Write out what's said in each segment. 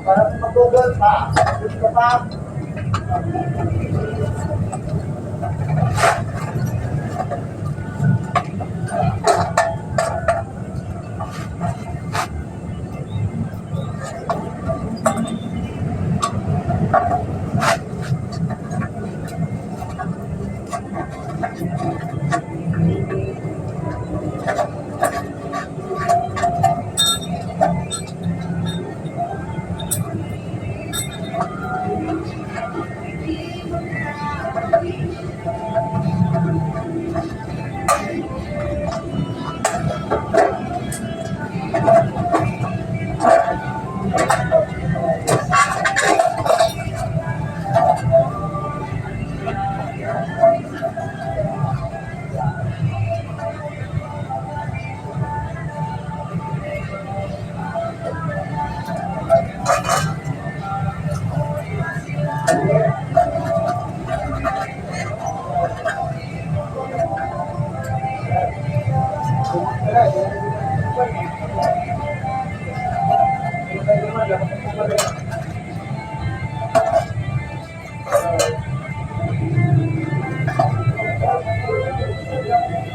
Para mag-google pa. Gusto pa.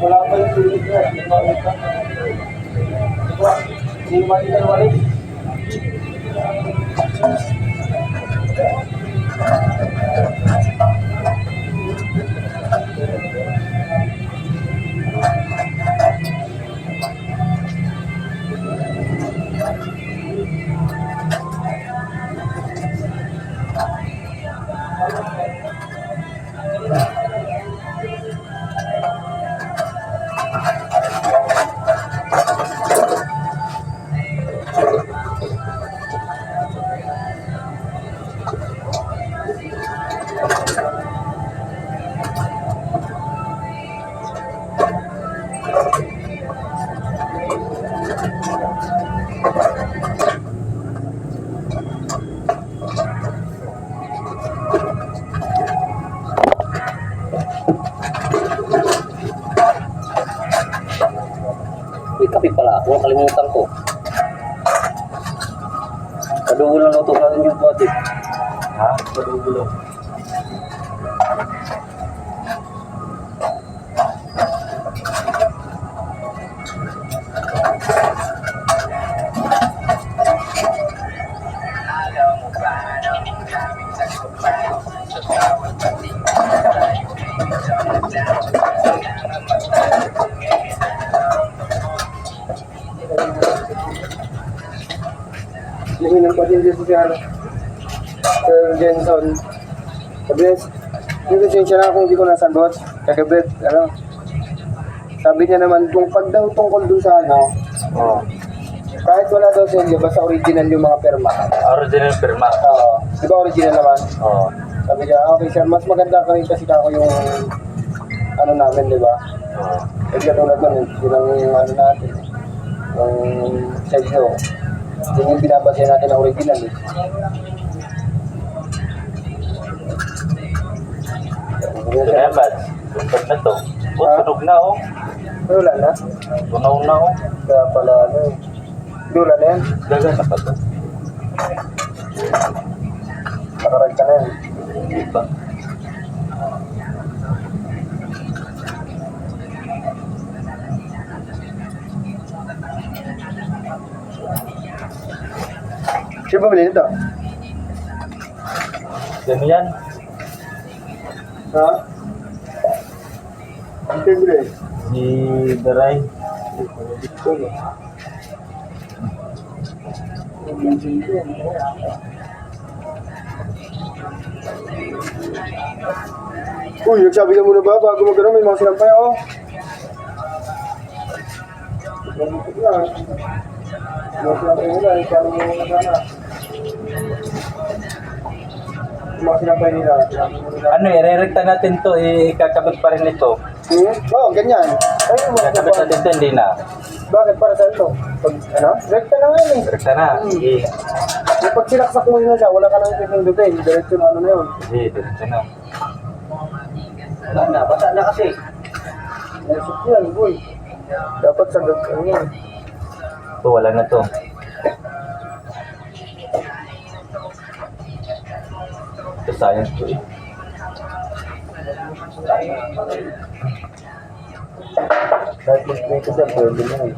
Wala pa yung sulit na. Hindi mali na wali. May kape pala ako, nakalimutan ko. Kadugo na luto ka rin yung bote. Ha? Padugulo. Luminan pa din dito si Sir Jenson. Sabi niya, siya na kung hindi ko nasagot. Kakabit, sabi niya naman, kung pag daw tungkol doon sa kahit wala daw sa inyo, basta original yung mga perma. Original firma. Oo. Di ba original naman? Oo. Sabi niya, okay sir, mas maganda ka rin kasi ako yung namin, di ba? Oo. Kasi katulad nun, yung natin, yung selyo. Yun yung binabasya natin na original. Kaya ba? Tuntod na to. Tunog na oh. Wala na. Tunaw na ako. Kaya pala ano eh. Wala na yan. Daga na pa to. Nakarag ka na yan. Diba? Siya ba bili nito? Ganun yan. Ha? Ang bili? Si Daray. Uy, nagsabi ka muna ba bago magkaroon may mga sinampay ako? Mga sinampay nila, paano mo magkana? Mga sinampay nila. Ano, i-rerekta natin to, ikakabit pa rin ito. Oo, ganyan. Ayun mo, Ikakabit natin ito, hindi na. bakit para saan to? Pag, ano? Rekta na nga yun eh. Rekta na. Sige. Yung pag sinaksak mo na siya, wala ka nang pipindutin. Diretso na ano na yun. Sige, diretso na. Wala na, basa na kasi. Nasok yan, boy. Dapat sa ano yan. Ito, wala na to. Ito, science to eh. Kahit mag-play ka siya, pwede na yun.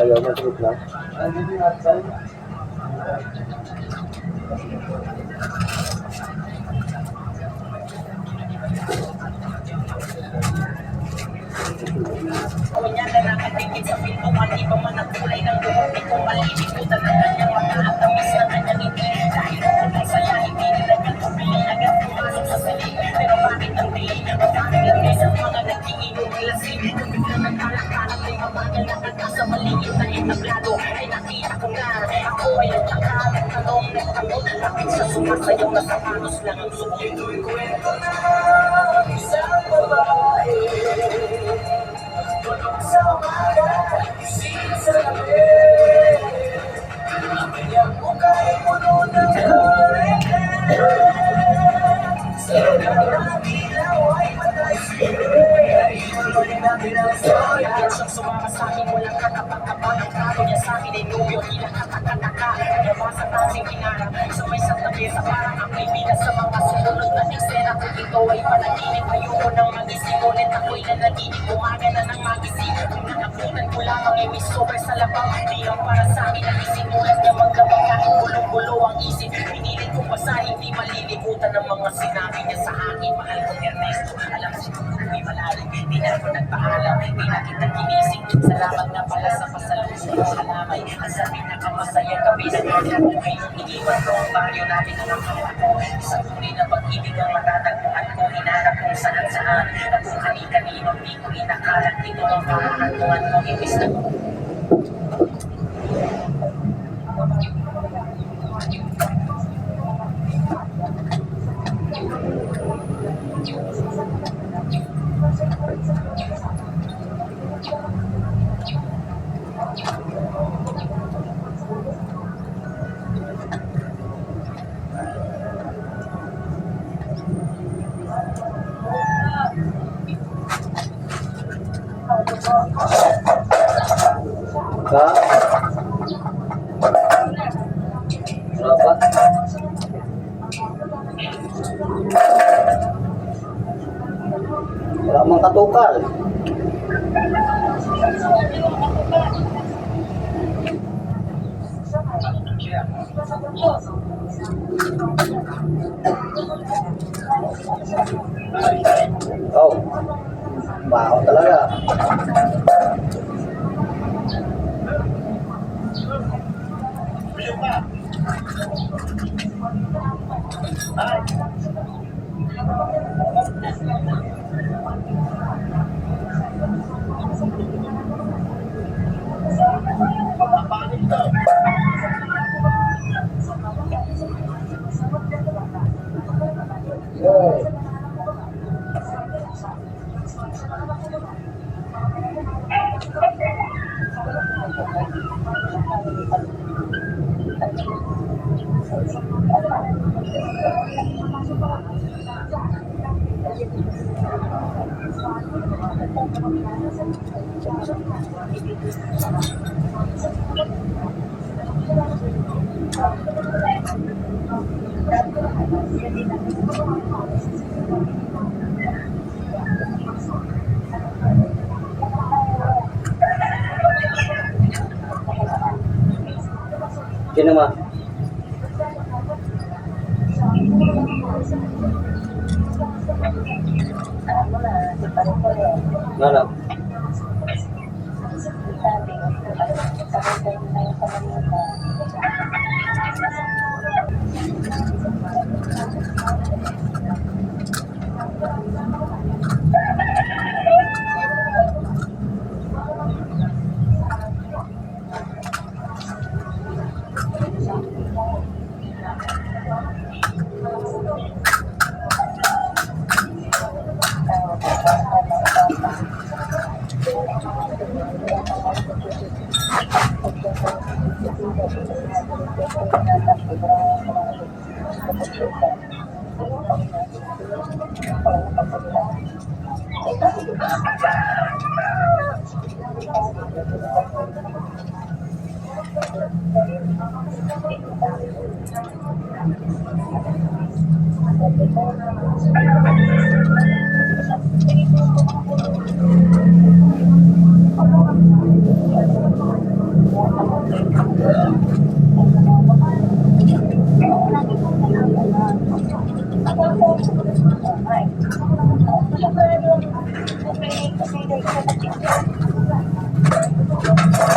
Ayaw na, trip lang. Kunya na nakatingin sa pintuan, di pa man ang kulay ng buhok, di ko malinis ko talaga niyang mata at tamis na kanyang ngiti. Dahil kung saya, hindi nila pagpili agad pumasok sa sali. Pero bakit ang tingin? Bakit lagay sa mga nagkikinom lasing? Kung bigla ng talak-talak ay mabagal na kanta sa maliit na entablado, ay nakita ko nga, ako ay nagtaka, nagtanong, bakit sa sumasayaw na sapatos lang ang suot? Ito'y kwento na isang babae. Sa umaga, isip sa gabi, ang kanyang muka'y puno ng karete. Sa kanyang ilaw ay matay sila. Ituloy natin ang story. Agad siyang sumama sa akin, walang katapag-kapag. Ang trato niya sa akin ay nubyo, kinakatakataka. Nawa sa tansing kinarap, sabay sa tabi sa parang ako'y bilas sa mga sumunod na eksena. Kung ito ay panaginip, ayoko nang magising. Ngunit ako'y nanaginip, umaga na ng magising. Kung nakakutan ko lamang ay may sober sa labang. Di ang para sa akin ang isinulat niya magdamang kahit bulong-bulo ang isip. Pinilit ko pa sa hindi malilimutan ng mga sinabi niya sa akin. Mahal ko Ernesto, alam siguro may malalim. Di na ako nagpaalam, di na kita ginising. Salamat na pala sa pasalubong sa kalamay. Ang sa pinakamasayang gabi na buhay. Iniwan ko ang baryo natin na nakawa ko. Isang tunay na pag-ibig ang matatagpuan ko. Hinanap kung saan-saan. At kung kani-kanino di ko inakalat. Ito ang pamahatungan mo. Ibis na Ha? Berapa? Wala mang katukal. Oh, baho talaga. Sino ma? Ano?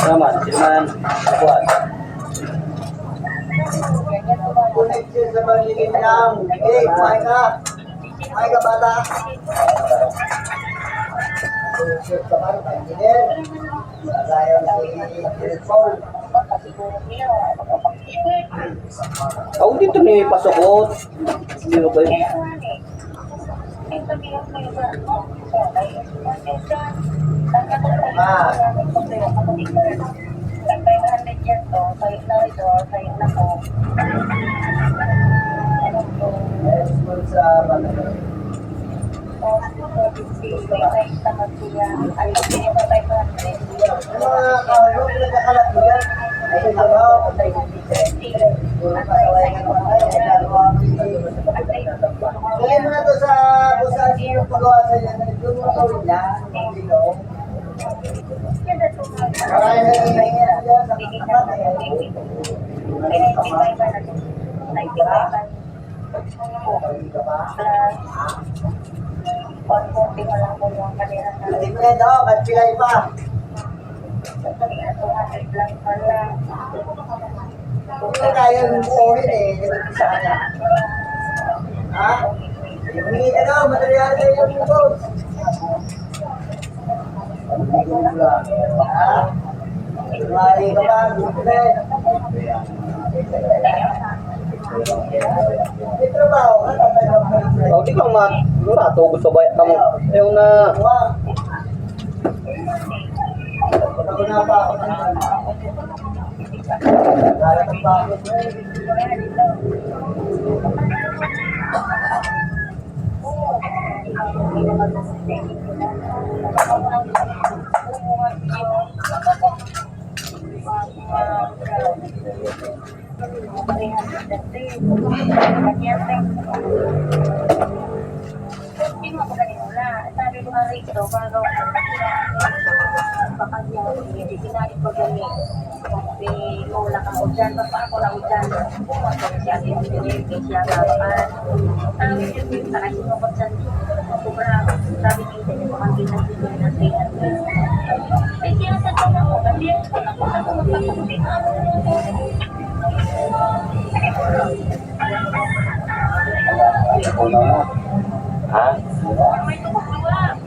Naman, sino man? Kuwan. Connection sa maligid lang. Eh, kumain ka. Kumain ka, bata. Connection sa maligid. Kaya si Paul. Ako dito may pasokot. Hindi mo ba yun? Sa mga kayo, pinagkakalat mo yan. Ay, nakaw. Kaya mo na to sa busan yung pagawa sa inyo. Doon mo gawin lang. Marami na yung nangyayari dyan sa katapat. Hindi mo yan daw, ba't pilay pa? Kung na kaya yung buuin eh, nagpapit sa kanya. Ha? Humingi ka daw, material sa yung boss. Ha? Mali ka ba? Gusto na eh. May trabaho ka, tatay ka. Oh, di ka mato gusto ba kamu? Yung na Ako na ba ako na? Lalakad ba ako? Sabi ko nga rito, bago hindi sinari ko gani. May mula kang udyan, pa ako na udyan. Bumatong siya, hindi siya kapakan. Sabi niya, sa kasi mo ko dyan, kubra, sabi niya, hindi ko kang ginagigil na 300. Eh, siya sa dyan ako, kasi ako magpapakutin. ha?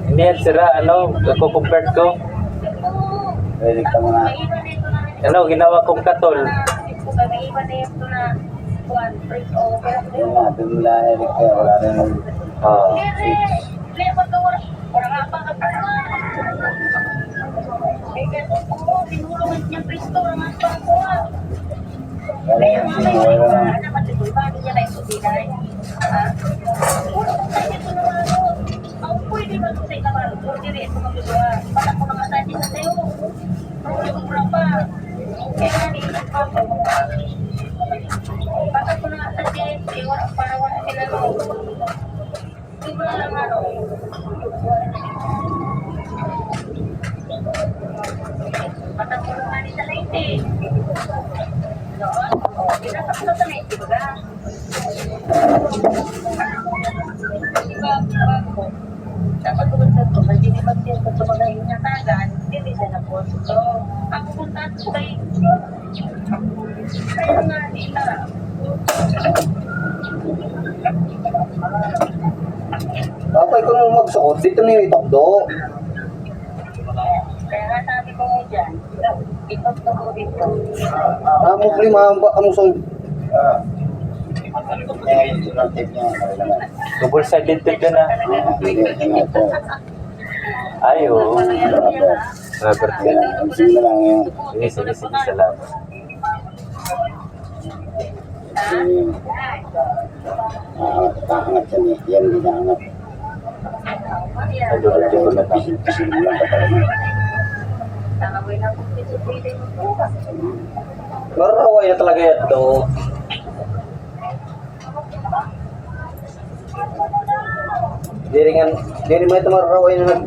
Hindi yan sira, ano, kukumpert ko. Pwede ka mga... Ano, ginawa kong katol. Yun nga, doon nila Eric kaya wala rin yung... Oo. Wala yung sinuwala lang. Sobra pa. Kaya naniisip ako. Baka ko na sa TNT, para wala sila loob. Hindi mo na lang ano. Baka ko na sa late eh. Noon, pinasok na sa late, di ba? Diba, bago. Dapat tumunod ko, kasi di mag-test ko mga inatagan, hindi siya na po. So, ako punta ko kay kaya nga nila. Kapag ko nung magsukot, dito na yung itakdo. Kaya nga sabi ko mo dyan, itakdo ko dito. Mo prima ang son. Double-sided tape ka na. Ay, oo. Rubber tape. Sige lang yun. Sige, sige, sige. Salamat. Kaangat yan eh. Yan din naangat. Ay, dulo-dulo ko na lang. Pisil lang ka talaga. Tanawin ako, pisipili mo po. Maraway na talaga yan to. Diri mo ito maraway na nag...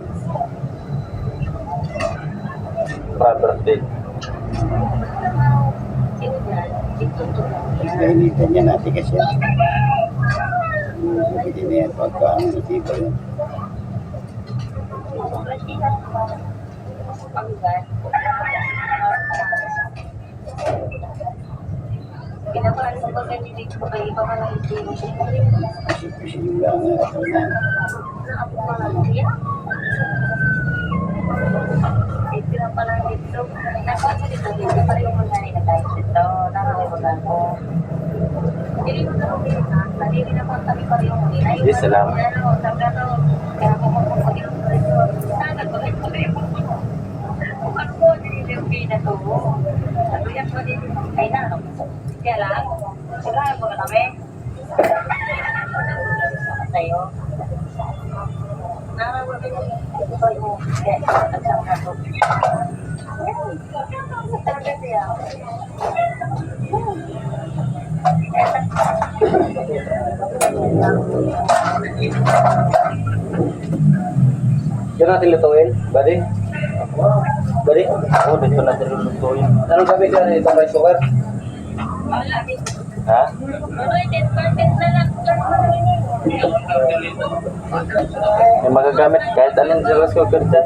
Rubber tape. Nainitan niya natin kasi yan. Hindi na yan pagkaan. Hindi ba yun? Pinapaan mo ba kanilip ko kayo pa mga isip? Pisil lang yan. Ito na. Ako mga siya? Ito na pala dito. Dapat mo dito pa rin yung mga nilagay dito. Nakaway mo lang ko. Hindi mo na rin na. Hindi na kung sabi pa rin yung nilay. Yes, salamat. Kaya ako magpapagin ko rin. Sana ko rin ko rin. Kung ano po, hindi yung pinato. Sabi yan ko din. Ay na, kaya lang. Sigara mo na kami. Sa'yo. Nakawag ko ito yung at siyang kaso. Talaga siya. Diyan natin lutuin, buddy. Buddy, Oo, dito natin lulutuin. anong gamit ka na itong rice cooker? Wala. Ha? Uy, 10% na lang. May magagamit kahit alin sa rice cooker dyan.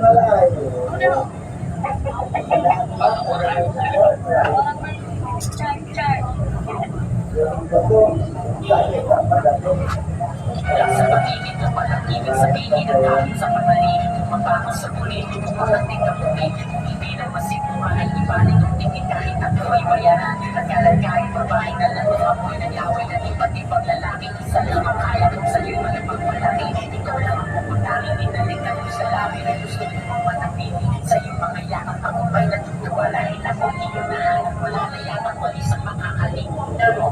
Sa pag-ibig ng pag-ibig sa piling at kahit sa panalig, mabango sa kulit, makating na puti, hindi na masimuha ay ibalik ang tingin kahit ako'y bayaran. Nagkalan kahit babae na lang, ako'y nagyaway na iba't ibang lalaki, isa lang ang kaya kong sa'yo man ang pagmalaki. Ikaw lang ang puputaling, inalikan mo sa labi na gusto mo manatili. Sa iyong mga yakap ako ba'y natutuwalain ako, iyong nahanap wala na yakap, wali sa makakalimutan mo.